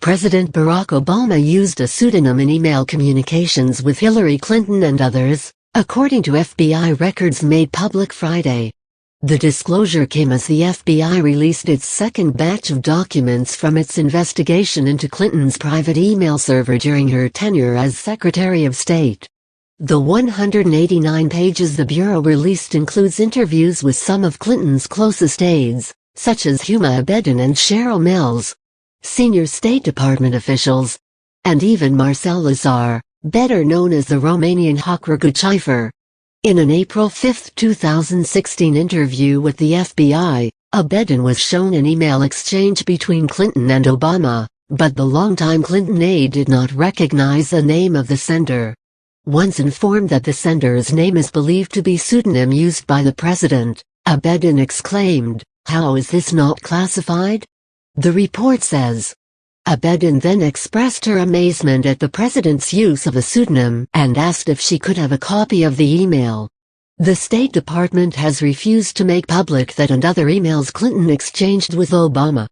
President Barack Obama used a pseudonym in email communications with Hillary Clinton and others, according to FBI records made public Friday. The disclosure came as the FBI released its second batch of documents from its investigation into Clinton's private email server during her tenure as Secretary of State. The 189 pages the Bureau released includes interviews with some of Clinton's closest aides, such as Huma Abedin and Cheryl Mills, senior State Department officials, and even Marcel Lazar, better known as the Romanian hawk Ruggiu. In an April 5, 2016 interview with the FBI, Abedin was shown an email exchange between Clinton and Obama, but the longtime Clinton aide did not recognize the name of the sender. Once informed that the sender's name is believed to be pseudonym used by the president, Abedin exclaimed, "How is this not classified?" The report says. Abedin then expressed her amazement at the president's use of a pseudonym and asked if she could have a copy of the email. The State Department has refused to make public that and other emails Clinton exchanged with Obama.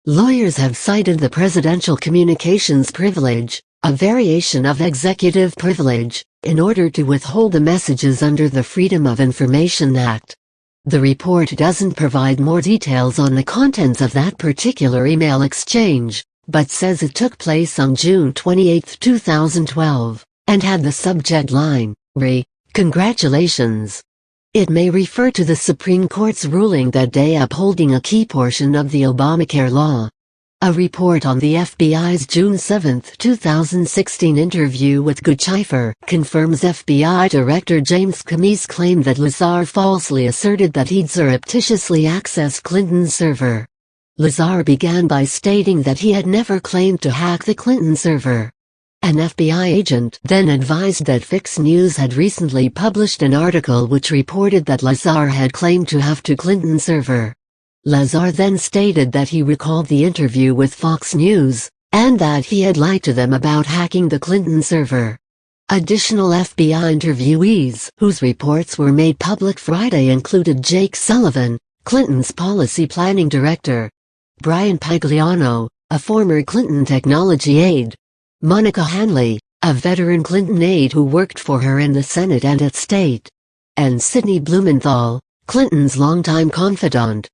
Lawyers have cited the presidential communications privilege, a variation of executive privilege, in order to withhold the messages under the Freedom of Information Act. The report doesn't provide more details on the contents of that particular email exchange, but says it took place on June 28, 2012, and had the subject line, "Congratulations." It may refer to the Supreme Court's ruling that day upholding a key portion of the Obamacare law. A report on the FBI's June 7, 2016 interview with Ruggiu confirms FBI Director James Comey's claim that Lazar falsely asserted that he'd surreptitiously accessed Clinton's server. Lazar began by stating that he had never claimed to hack the Clinton server. An FBI agent then advised that Fix News had recently published an article which reported that Lazar had claimed to have to Clinton's server. Lazar then stated that he recalled the interview with Fox News, and that he had lied to them about hacking the Clinton server. Additional FBI interviewees whose reports were made public Friday included Jake Sullivan, Clinton's policy planning director, Brian Pagliano, a former Clinton technology aide, Monica Hanley, a veteran Clinton aide who worked for her in the Senate and at State, and Sidney Blumenthal, Clinton's longtime confidant.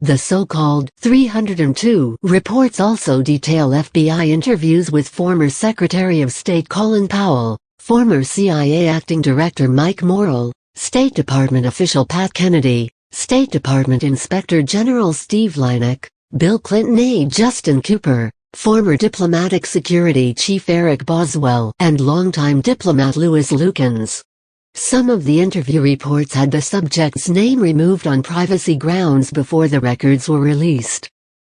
The so-called 302 reports also detail FBI interviews with former Secretary of State Colin Powell, former CIA Acting Director Mike Morrell, State Department official Pat Kennedy, State Department Inspector General Steve Linick, Bill Clinton aide Justin Cooper, former Diplomatic Security Chief Eric Boswell, and longtime diplomat Louis Lukens. Some of the interview reports had the subject's name removed on privacy grounds before the records were released.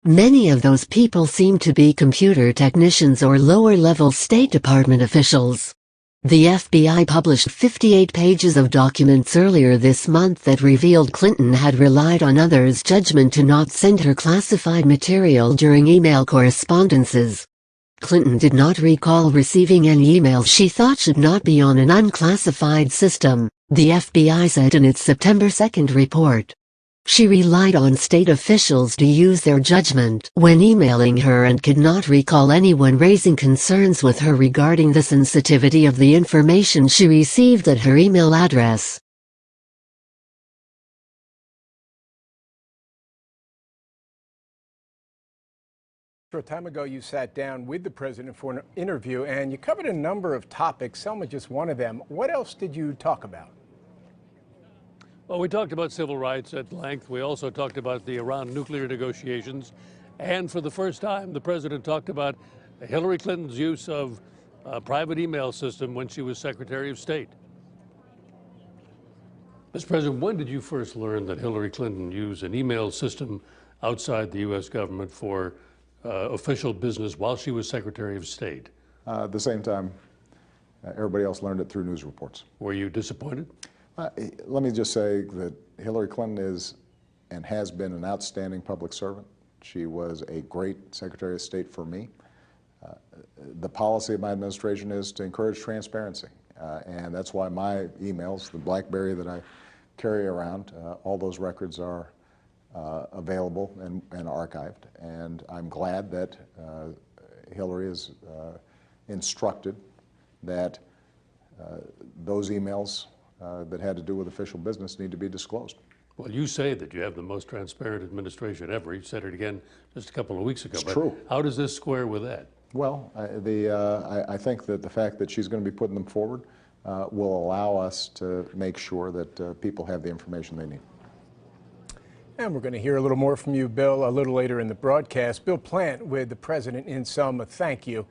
Many of those people seemed to be computer technicians or lower-level State Department officials. The FBI published 58 pages of documents earlier this month that revealed Clinton had relied on others' judgment to not send her classified material during email correspondences. Clinton did not recall receiving any emails she thought should not be on an unclassified system, the FBI said in its September 2 report. She relied on state officials to use their judgment when emailing her and could not recall anyone raising concerns with her regarding the sensitivity of the information she received at her email address. A short time ago, you sat down with the president for an interview, and you covered a number of topics. Selma, just one of them. What else did you talk about? Well, we talked about civil rights at length. We also talked about the Iran nuclear negotiations. And for the first time, the president talked about Hillary Clinton's use of a private email system when she was Secretary of State. Mr. President, when did you first learn that Hillary Clinton used an email system outside the U.S. government for official business while she was Secretary of State? At the same time, everybody else learned it through news reports. Were you disappointed? Let me just say that Hillary Clinton is and has been an outstanding public servant. She was a great Secretary of State for me. The policy of my administration is to encourage transparency, and that's why my emails, the BlackBerry that I carry around, all those records are available and archived, and I'm glad that Hillary has instructed that those emails that had to do with official business need to be disclosed. Well, you say that you have the most transparent administration ever. You said it again just a couple of weeks ago. It's but true. How does this square with that? Well, I think that the fact that she's going to be putting them forward will allow us to make sure that people have the information they need. And we're going to hear a little more from you, Bill, a little later in the broadcast. Bill Plant with the president in Selma, thank you.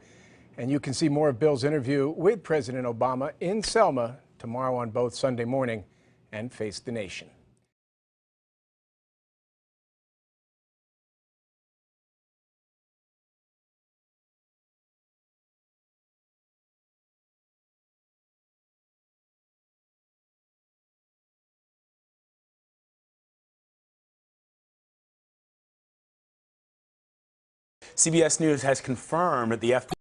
And you can see more of Bill's interview with President Obama in Selma tomorrow on both Sunday Morning and Face the Nation. CBS News has confirmed that the FBI